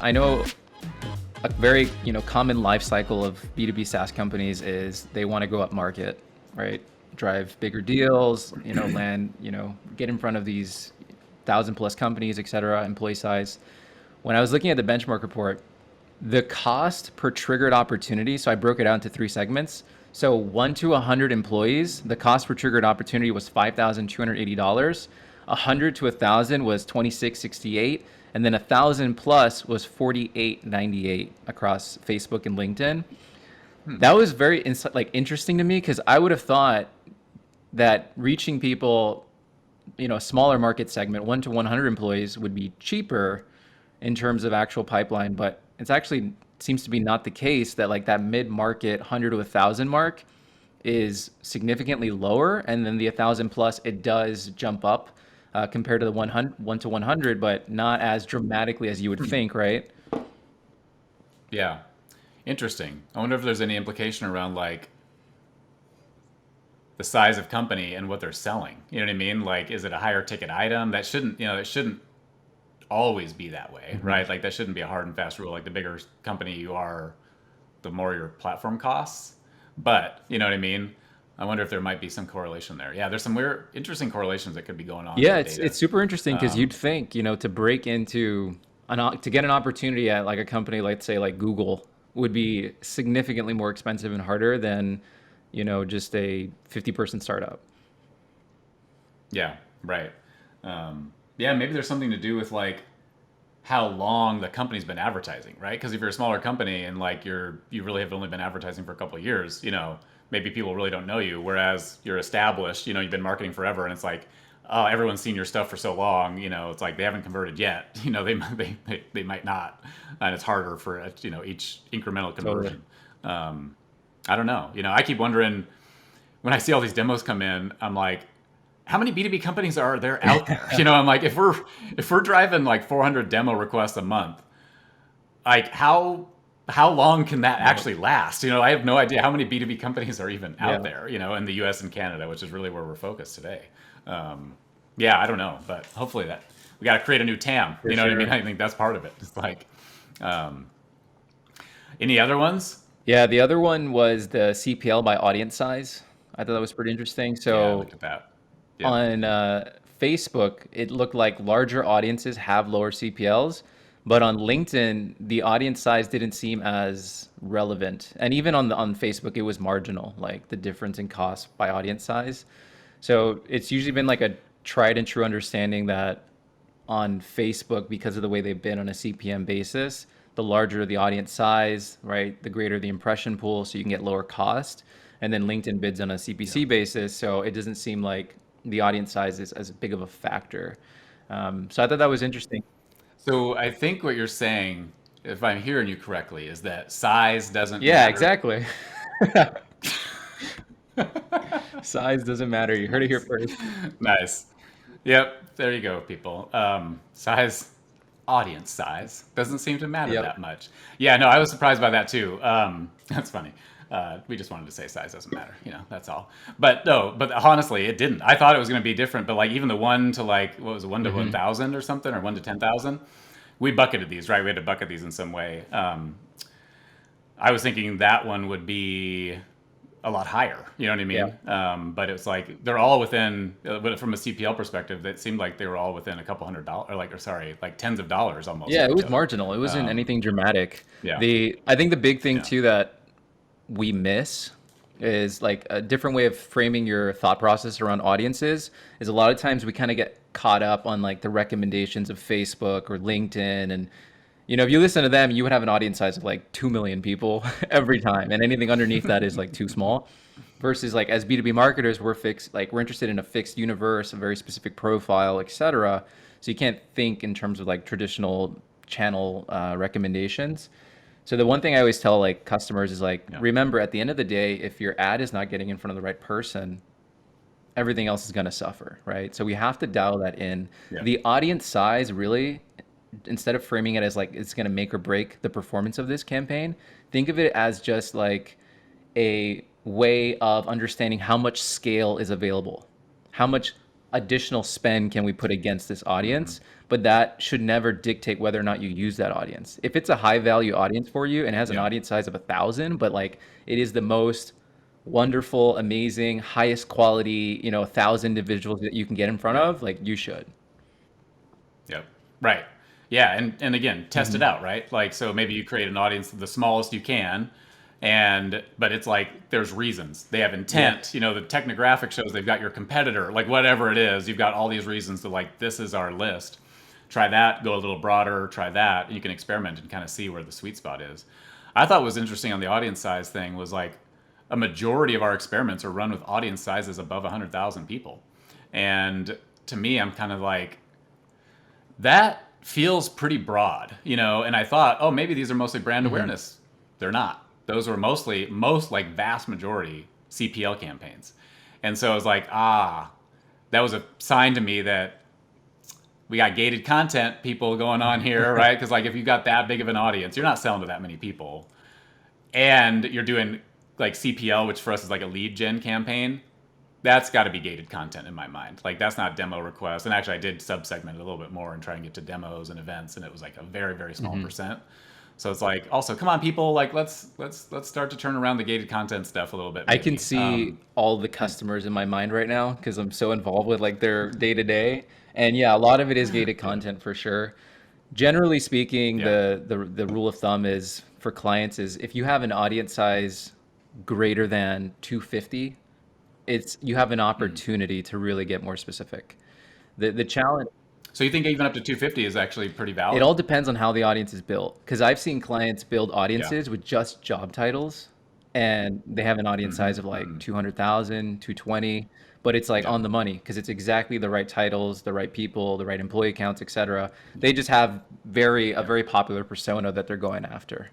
I know a very common life cycle of B2B SaaS companies is they want to go up market, right? Drive bigger deals, land, get in front of these 1,000+ companies, et cetera, employee size. When I was looking at the benchmark report, the cost per triggered opportunity, so I broke it out into 3 segments. So 1 to 100 employees, the cost per triggered opportunity was $5,280. 100 to 1,000 was $26.68, and then 1,000 plus was $48.98 across Facebook and LinkedIn. That was very interesting to me, because I would have thought that reaching people, a smaller market segment, 1 to 100 employees, would be cheaper in terms of actual pipeline, but it's actually seems to be not the case. That that mid-market 100 to 1,000 mark is significantly lower, and then the 1,000 plus, it does jump up compared to the 1 to 100, but not as dramatically as you would think, right? Yeah. Interesting. I wonder if there's any implication around the size of company and what they're selling. You know what I mean? Is it a higher ticket item? That shouldn't, it shouldn't always be that way, right? That shouldn't be a hard and fast rule. The bigger company you are, the more your platform costs. But you know what I mean? I wonder if there might be some correlation there. Yeah, there's some weird, interesting correlations that could be going on. Yeah, it's super interesting, because you'd think, to break into to get an opportunity at a company, let's say Google, would be significantly more expensive and harder than, just a 50-person startup. Yeah, right. Yeah, maybe there's something to do with how long the company's been advertising, right? Because if you're a smaller company and you really have only been advertising for a couple of years, maybe people really don't know you. Whereas you're established, you've been marketing forever, and it's oh, everyone's seen your stuff for so long, it's they haven't converted yet. They might not, and it's harder for each incremental conversion. Totally. I don't know. I keep wondering when I see all these demos come in, I'm like, how many B2B companies are there out there? I'm like, if we're driving 400 demo requests a month, how long can that actually last? I have no idea how many B2B companies are even out there, in the US and Canada, which is really where we're focused today. Yeah, I don't know, but hopefully that we got to create a new TAM. What I mean? I think that's part of it. It's any other ones? Yeah, the other one was the CPL by audience size. I thought that was pretty interesting. So look at that. Yep. On Facebook, it looked like larger audiences have lower CPLs, but on LinkedIn, the audience size didn't seem as relevant. And even on Facebook, it was marginal, the difference in cost by audience size. So it's usually been a tried and true understanding that on Facebook, because of the way they've been on a CPM basis, the larger the audience size, right, the greater the impression pool, so you can get lower cost. And then LinkedIn bids on a CPC basis, so it doesn't seem like the audience size is as big of a factor. So I thought that was interesting. So I think what you're saying, if I'm hearing you correctly, is that size doesn't Yeah, matter. exactly. Size doesn't matter. You heard it here first. Nice. Yep. There you go, people. Audience size doesn't seem to matter that much. Yeah, no, I was surprised by that too. That's funny. We just wanted to say size doesn't matter, that's all. But no, but honestly, it didn't. I thought it was going to be different, but even the 1 to what was it, 1 to 1,000 or something, or 1 to 10,000, we bucketed these, right? We had to bucket these in some way. I was thinking that one would be a lot higher, you know what I mean? Yeah. But it's they're all within, but from a CPL perspective, it seemed like they were all within a couple $100, or tens of dollars almost. Yeah, it was marginal. It wasn't anything dramatic. Yeah. I think the big thing too that we miss is a different way of framing your thought process around audiences is a lot of times we kind of get caught up on the recommendations of Facebook or LinkedIn, and if you listen to them, you would have an audience size of 2 million people every time, and anything underneath that is too small. Versus as B2B marketers, we're interested in a fixed universe, a very specific profile, etc. So you can't think in terms of traditional channel recommendations. So the one thing I always tell customers is remember, at the end of the day, if your ad is not getting in front of the right person, everything else is going to suffer, right? So we have to dial that in. Yeah. The audience size, really, instead of framing it as it's going to make or break the performance of this campaign, think of it as just a way of understanding how much scale is available, how much additional spend can we put against this Mm-hmm. audience? But that should never dictate whether or not you use that audience. If it's a high value audience for you and has an Yeah. audience size of 1,000, but like it is the most wonderful, amazing, highest quality, 1,000 individuals that you can get in front Yep. of, like you should. Yep. Right. Yeah, and again, test it Hmm. out, right? Like so maybe you create an audience the smallest you can, and but it's like there's reasons. They have Yeah. intent. The technographic shows they've got your competitor, like whatever it is, you've got all these reasons to like this is our list. Try that, go a little broader, try that, and you can experiment and kind of see where the sweet spot is. I thought was interesting on the audience size thing was like a majority of our experiments are run with audience sizes above 100,000 people. And to me, I'm kind of like, that feels pretty broad, and I thought, oh, maybe these are mostly brand Hmm. awareness. They're not. Those were most like vast majority CPL campaigns. And so I was like, that was a sign to me that we got gated content people going on here, right? Because like if you've got that big of an audience, you're not selling to that many people, and you're doing like CPL, which for us is like a lead gen campaign. That's got to be gated content in my mind. Like that's not demo requests. And actually, I did subsegment it a little bit more and try and get to demos and events, and it was like a very very small Hmm. percent. So it's like, also, come on, people, like let's start to turn around the gated content stuff a little bit, I can maybe. see all the customers in my mind right now because I'm so involved with like their day to day. And yeah, a lot of it is gated Yeah, content for sure. Generally speaking, yeah, the rule of thumb is for clients is if you have an audience size greater than 250, it's you have an mm. opportunity to really get more specific. The challenge, So you think even up to 250 is actually pretty it valid? all depends on how the audience is built. Because I've seen clients build Yeah. audiences with just job titles, and they have an audience Mm-hmm. size of like Mm-hmm. 200,000, 220, but it's like Yeah. on the money because it's exactly the right titles, the right people, the right employee counts, etc. They just have a Yeah. very popular persona that they're going after.